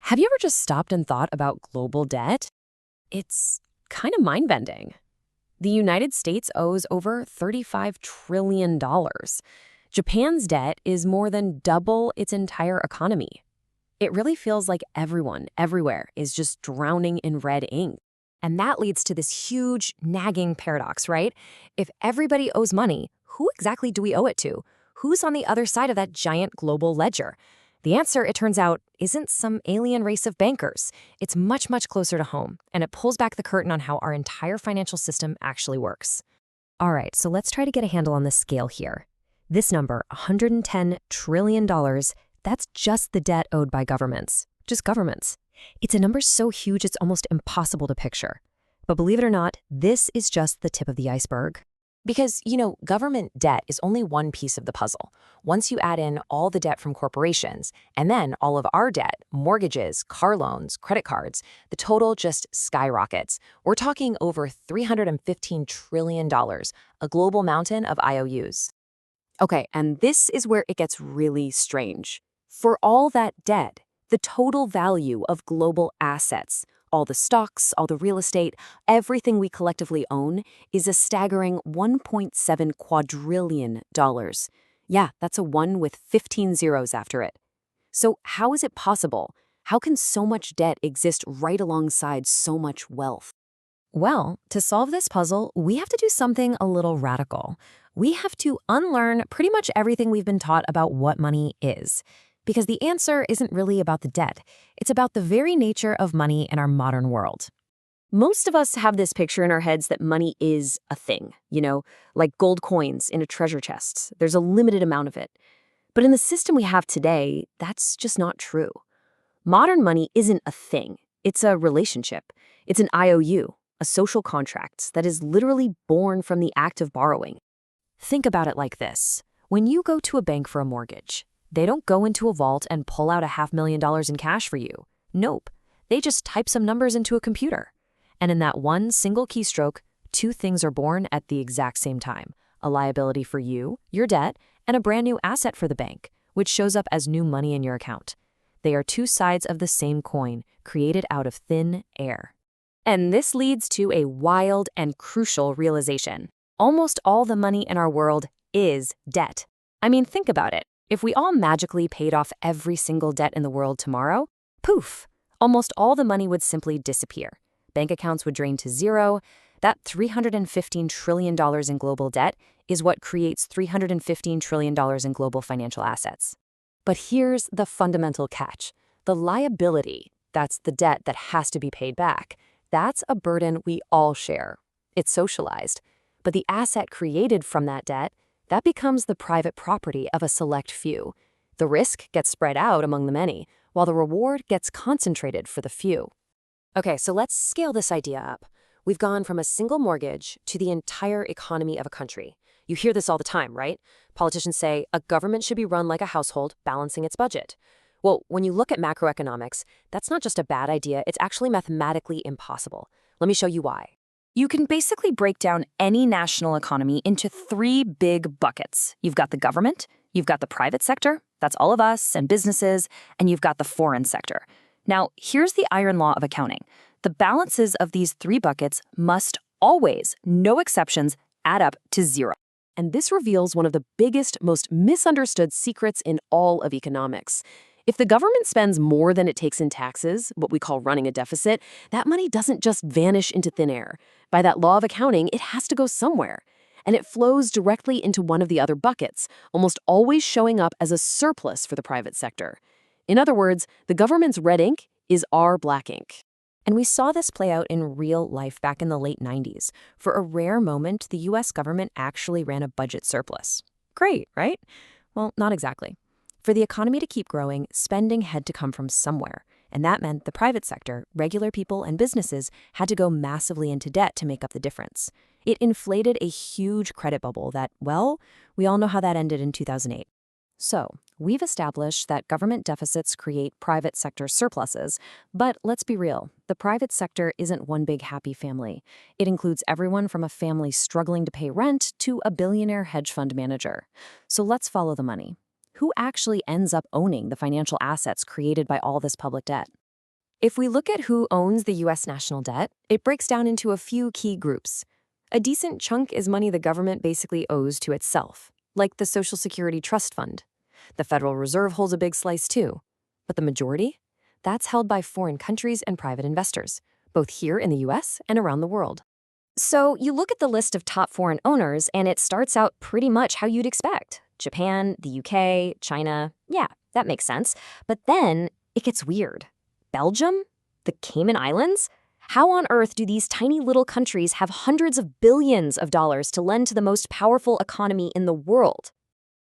Have you ever just stopped and thought about global debt? It's kind of mind-bending. The United States owes over $35 trillion. Japan's debt is more than double its entire economy. It really feels like everyone, everywhere, is just drowning in red ink. And that leads to this huge, nagging paradox, right? If everybody owes money, who exactly do we owe it to? Who's on the other side of that giant global ledger? The answer, it turns out, isn't some alien race of bankers. It's much, much closer to home, and it pulls back the curtain on how our entire financial system actually works. All right, so let's try to get a handle on the scale here. This number, $110 trillion, that's just the debt owed by governments. Just governments. It's a number so huge it's almost impossible to picture. But believe it or not, this is just the tip of the iceberg. Because, government debt is only one piece of the puzzle. Once you add in all the debt from corporations, and then all of our debt, mortgages, car loans, credit cards, the total just skyrockets. We're talking over $315 trillion, a global mountain of IOUs. Okay, and this is where it gets really strange. For all that debt, the total value of global assets, all the stocks, all the real estate, everything we collectively own, is a staggering $1.7 quadrillion. Yeah, that's a 1 with 15 zeros after it. So how is it possible? How can so much debt exist right alongside so much wealth? Well, to solve this puzzle, we have to do something a little radical. We have to unlearn pretty much everything we've been taught about what money is. Because the answer isn't really about the debt. It's about the very nature of money in our modern world. Most of us have this picture in our heads that money is a thing, like gold coins in a treasure chest. There's a limited amount of it. But in the system we have today, that's just not true. Modern money isn't a thing. It's a relationship. It's an IOU, a social contract that is literally born from the act of borrowing. Think about it like this. When you go to a bank for a mortgage, they don't go into a vault and pull out $500,000 in cash for you. Nope. They just type some numbers into a computer. And in that one single keystroke, two things are born at the exact same time. A liability for you, your debt, and a brand new asset for the bank, which shows up as new money in your account. They are two sides of the same coin, created out of thin air. And this leads to a wild and crucial realization. Almost all the money in our world is debt. I mean, think about it. If we all magically paid off every single debt in the world tomorrow, poof, almost all the money would simply disappear. Bank accounts would drain to zero. That $315 trillion in global debt is what creates $315 trillion in global financial assets. But here's the fundamental catch. The liability, that's the debt that has to be paid back, that's a burden we all share. It's socialized. But the asset created from that debt, that becomes the private property of a select few. The risk gets spread out among the many, while the reward gets concentrated for the few. Okay, so let's scale this idea up. We've gone from a single mortgage to the entire economy of a country. You hear this all the time, right? Politicians say a government should be run like a household, balancing its budget. Well, when you look at macroeconomics, that's not just a bad idea, it's actually mathematically impossible. Let me show you why. You can basically break down any national economy into three big buckets. You've got the government, you've got the private sector, that's all of us and businesses, and you've got the foreign sector. Now, here's the iron law of accounting. The balances of these three buckets must always, no exceptions, add up to zero. And this reveals one of the biggest, most misunderstood secrets in all of economics. If the government spends more than it takes in taxes, what we call running a deficit, that money doesn't just vanish into thin air. By that law of accounting, it has to go somewhere. And it flows directly into one of the other buckets, almost always showing up as a surplus for the private sector. In other words, the government's red ink is our black ink. And we saw this play out in real life back in the late 90s. For a rare moment, the US government actually ran a budget surplus. Great, right? Well, not exactly. For the economy to keep growing, spending had to come from somewhere. And that meant the private sector, regular people and businesses, had to go massively into debt to make up the difference. It inflated a huge credit bubble that, well, we all know how that ended in 2008. So, we've established that government deficits create private sector surpluses, but let's be real, the private sector isn't one big happy family. It includes everyone from a family struggling to pay rent to a billionaire hedge fund manager. So let's follow the money. Who actually ends up owning the financial assets created by all this public debt? If we look at who owns the U.S. national debt, it breaks down into a few key groups. A decent chunk is money the government basically owes to itself, like the Social Security Trust Fund. The Federal Reserve holds a big slice too. But the majority? That's held by foreign countries and private investors, both here in the U.S. and around the world. So you look at the list of top foreign owners, and it starts out pretty much how you'd expect. Japan, the UK, China, yeah, that makes sense. But then it gets weird. Belgium? The Cayman Islands? How on earth do these tiny little countries have hundreds of billions of dollars to lend to the most powerful economy in the world?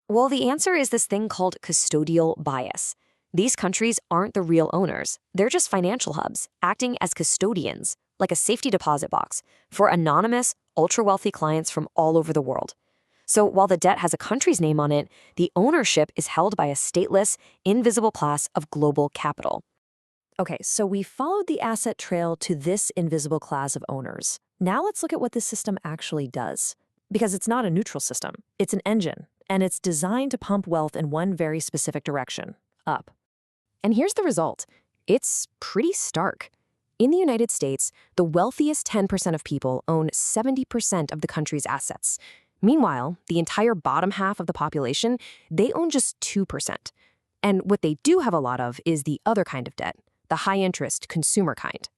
Well, the answer is this thing called custodial bias. These countries aren't the real owners. They're just financial hubs, acting as custodians, like a safety deposit box, for anonymous, ultra-wealthy clients from all over the world. So while the debt has a country's name on it, the ownership is held by a stateless, invisible class of global capital. Okay, so we followed the asset trail to this invisible class of owners. Now let's look at what this system actually does. Because it's not a neutral system, it's an engine, and it's designed to pump wealth in one very specific direction, up. And here's the result. It's pretty stark. In the United States, the wealthiest 10% of people own 70% of the country's assets. Meanwhile, the entire bottom half of the population, they own just 2%. And what they do have a lot of is the other kind of debt, the high-interest consumer kind.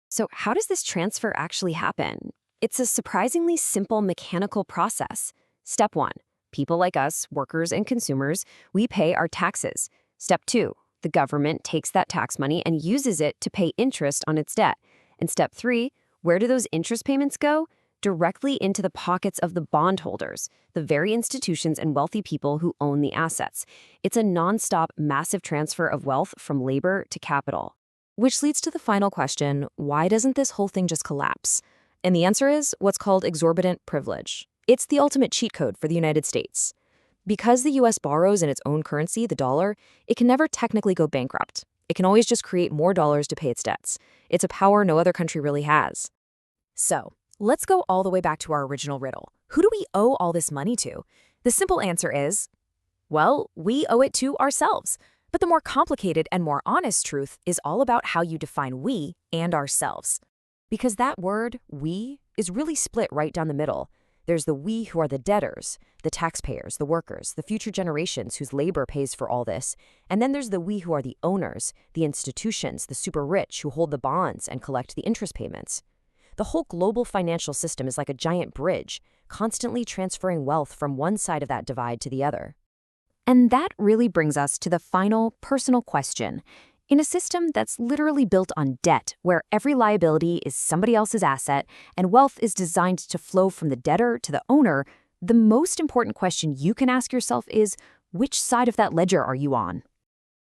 So how does this transfer actually happen? It's a surprisingly simple mechanical process. Step 1, people like us, workers and consumers, we pay our taxes. Step 2, the government takes that tax money and uses it to pay interest on its debt. And step 3, where do those interest payments go? Directly into the pockets of the bondholders, the very institutions and wealthy people who own the assets. It's a nonstop, massive transfer of wealth from labor to capital. Which leads to the final question, why doesn't this whole thing just collapse? And the answer is what's called exorbitant privilege. It's the ultimate cheat code for the United States. Because the U.S. borrows in its own currency, the dollar, it can never technically go bankrupt. It can always just create more dollars to pay its debts. It's a power no other country really has. So, let's go all the way back to our original riddle. Who do we owe all this money to? The simple answer is, well, we owe it to ourselves. But the more complicated and more honest truth is all about how you define we and ourselves. Because that word, we, is really split right down the middle. There's the we who are the debtors, the taxpayers, the workers, the future generations whose labor pays for all this. And then there's the we who are the owners, the institutions, the super rich who hold the bonds and collect the interest payments. The whole global financial system is like a giant bridge, constantly transferring wealth from one side of that divide to the other. And that really brings us to the final personal question. In a system that's literally built on debt, where every liability is somebody else's asset and wealth is designed to flow from the debtor to the owner, the most important question you can ask yourself is, which side of that ledger are you on?